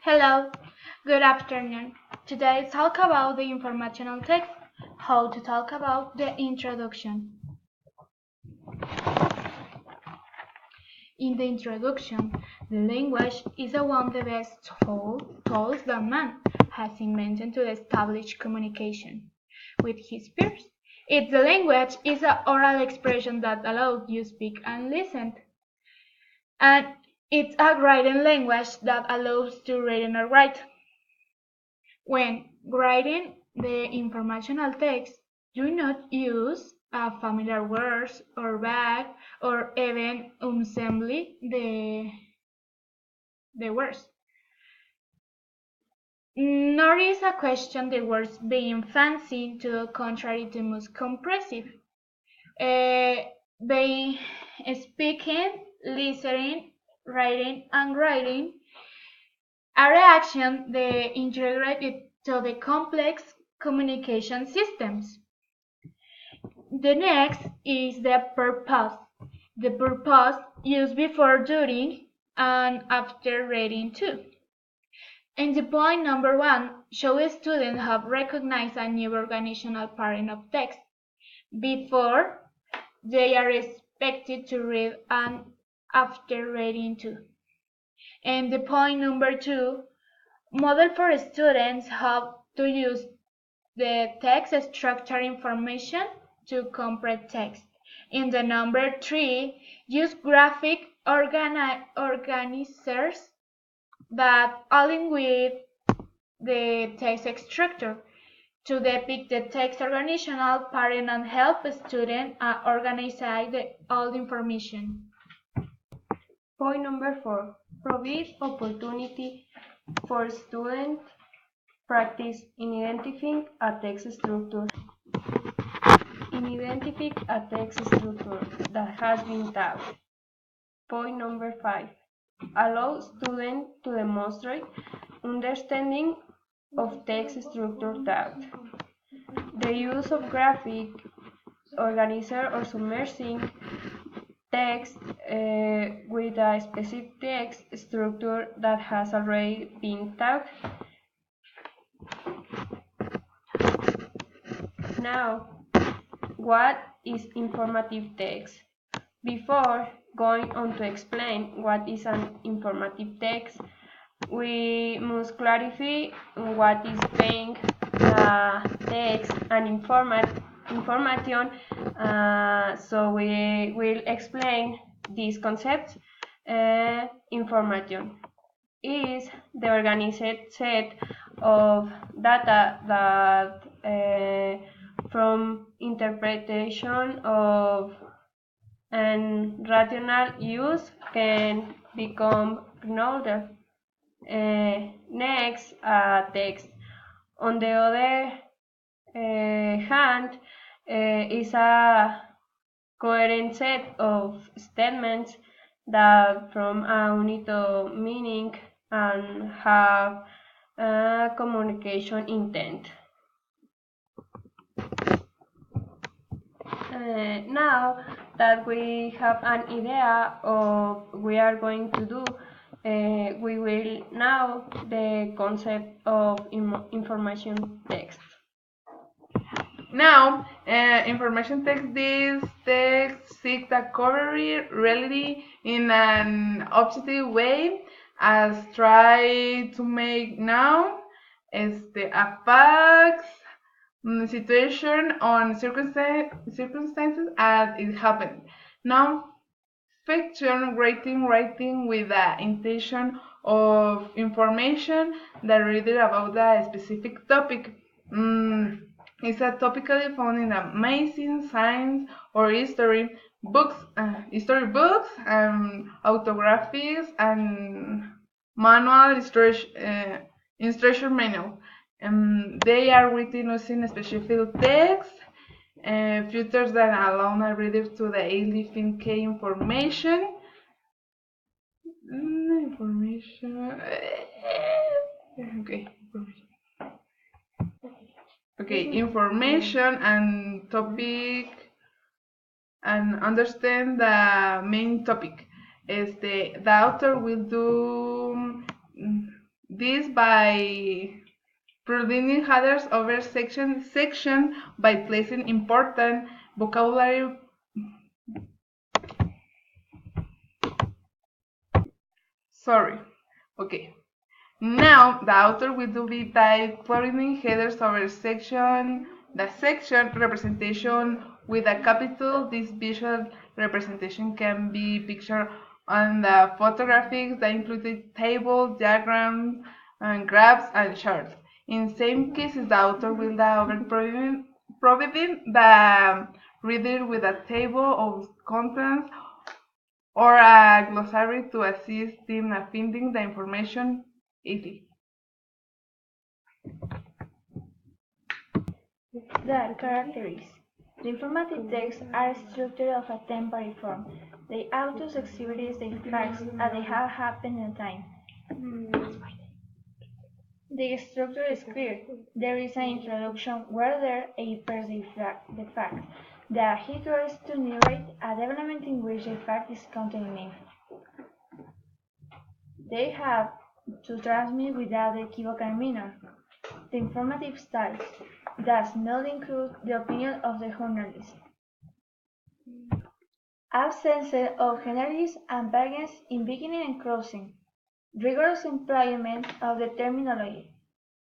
Hello, good afternoon. Today talk about the informational text, how to talk about the introduction. In the introduction, the language is one of the best tools that man has invented to establish communication with his peers. It's the language is an oral expression that allows you speak and listen. And it's a written language that allows to read and write. When writing the informational text, do not use familiar words or vague or even unsembly the words. Nor is a question the words being fancy, to the contrary, the most compressive. By speaking, listening, writing, and writing, a reaction they integrated to the complex communication systems. The next is the purpose. The purpose used before, during, and after reading too. And the point number one, show students have recognized a new organizational pattern of text before they are expected to read and after reading too. And the point number two, model for students how to use the text structure information to compress text. In the number three, use graphic organizers that align with the text structure to depict the text organizational pattern and help students organize all the information. Point number 4. Provide opportunity for students practice in identifying a text structure. Identify a text structure that has been taught. Point number 5. Allow students to demonstrate understanding of text structure taught. The use of graphic organizer or submersing text with a specific text structure that has already been taught. Now, what is informative text? Before going on to explain what is an informative text, we must clarify what is being text and information. So we will explain these concepts. Information is the organized set of data that from interpretation of and rational use can become knowledge. Next, text. On the other hand, is a coherent set of statements that from a unit of meaning and have communication intent. Now that we have an idea of what we are going to do, we will know the concept of information text. Now, information text, this text seeks to cover reality in an objective way, as try to make known a fact, situation, on circumstances as it happened. Now, fiction writing with the intention of information the reader about a specific topic. It's a topically found in amazing science or history books, history books, autographies, and manual instruction manual. They are written using specific text filters that allow a reader to daily think information. Okay, information and topic, and understand the main topic. The author will do this by providing headers over section by placing important vocabulary. Sorry. Okay. Now the author will do it by providing headers over section. The section representation with a capital. This visual representation can be pictured on the photographics that include tables, diagrams, and graphs and charts. In some cases, the author will providing the reader with a table of contents or a glossary to assist in finding the information easily. The characteristics. The informative texts are structured of a temporary form. The authors exhibit the facts as they have happened in time. The structure is clear. There is an introduction where there appears the fact. The he goes to narrate a development in which the fact is contained in. They have to transmit without equivocal manner. The informative style does not include the opinion of the journalist. Absence of generalities and vagueness in beginning and closing. Rigorous employment of the terminology.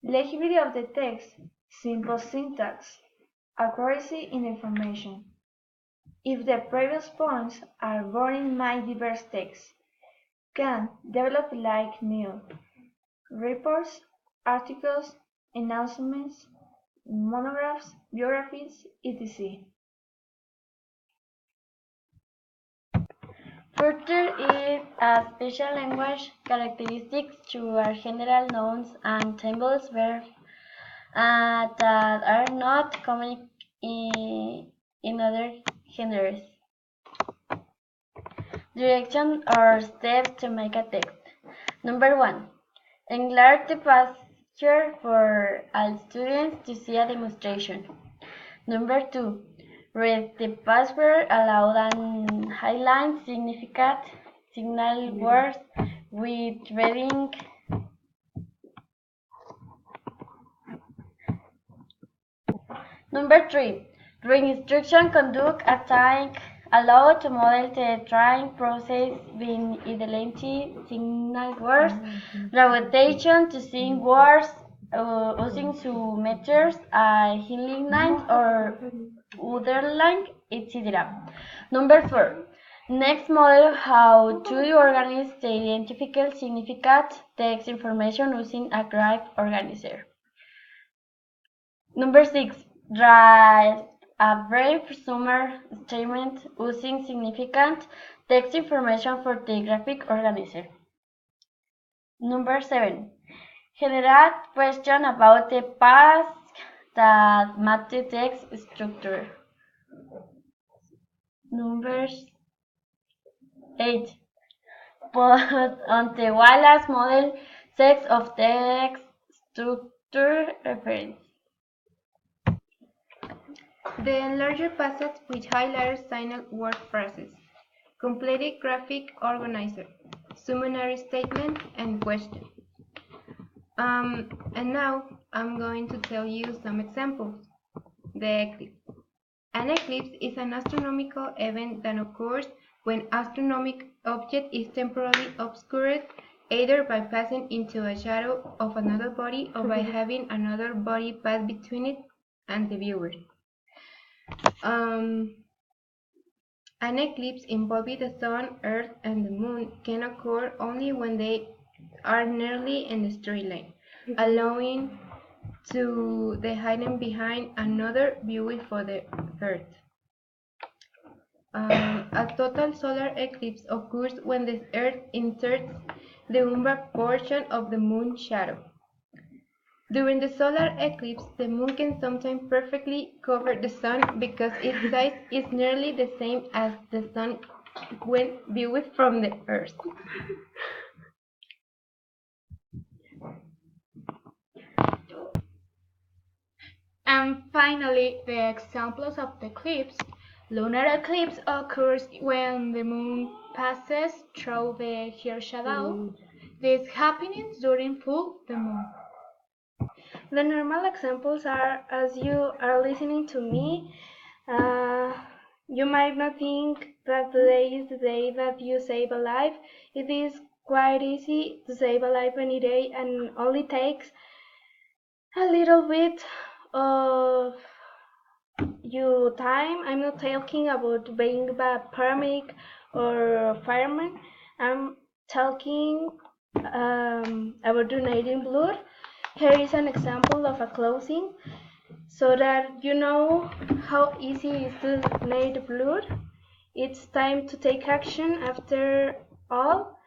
Legibility of the text. Simple syntax. Accuracy in information. If the previous points are borne in mind, diverse texts can develop like new reports, articles, announcements, monographs, biographies, etc. Further is a special language characteristics to our general nouns and symbols verbs that are not common in other genres. Direction or steps to make a text. Number 1. Enlarge the picture for all students to see a demonstration. Number 2. Read the password aloud and highlight significant signal words with reading. Number 3. During instruction, conduct a time allowed to model the trying process being identity signal words, rotation to sing words using two methods, healing line or underline, etc. Number 4. Next model how to organize the identifiable significant text information using a graph organizer. Number 6. Write a brief summary statement using significant text information for the graphic organizer. Number 7. Generate questions about the past that match the text structure. Number 8. Put on the Wallace model sets of text structure reference. The enlarger passage with highlighter signal word phrases, completed graphic organizer, summary statement, and question. And now I'm going to tell you some examples. The eclipse. An eclipse is an astronomical event that occurs when astronomical object is temporarily obscured, either by passing into a shadow of another body or by having another body pass between it and the viewer. An eclipse involving the sun, earth, and the moon can occur only when they are nearly in a straight line, allowing to the hiding behind another view for the earth. A total solar eclipse occurs when the earth inserts the umbral portion of the moon's shadow. During the solar eclipse, the moon can sometimes perfectly cover the sun because its size is nearly the same as the sun when viewed from the earth. And finally, the examples of the eclipse. Lunar eclipse occurs when the moon passes through the Earth's shadow. these happenings during full the moon. The normal examples are as you are listening to me, you might not think that today is the day that you save a life. It is quite easy to save a life any day and only takes a little bit of your time. I'm not talking about being a paramedic or a fireman. I'm talking about donating blood. Here is an example of a closing so that you know how easy it is to donate blood. It's time to take action. After all,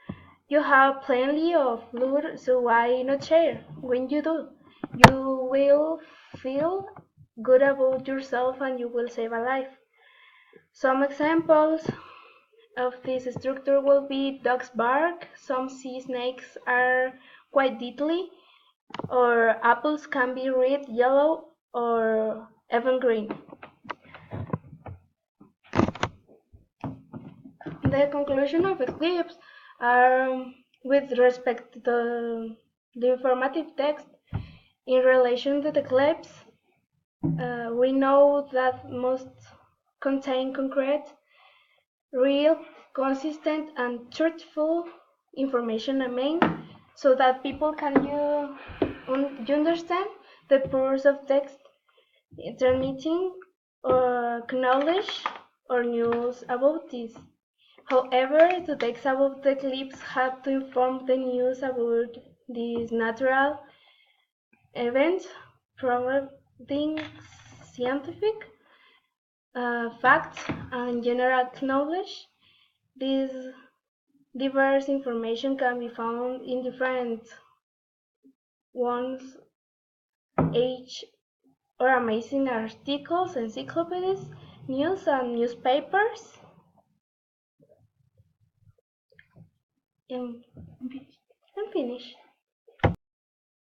you have plenty of blood, so why not share? When you do, you will feel good about yourself and you will save a life. Some examples of this structure will be dogs bark, some sea snakes are quite deadly, or apples can be red, yellow, or even green. The conclusion of Eclipse are with respect to the informative text in relation to the Eclipse. We know that must contain concrete, real, consistent, and truthful information so that people can you understand the purpose of text transmitting or knowledge or news about this. However, the text about the eclipse had to inform the news about these natural events, providing scientific facts and general knowledge. This diverse information can be found in different ones, age or amazing articles, encyclopedias, news and newspapers. And finish.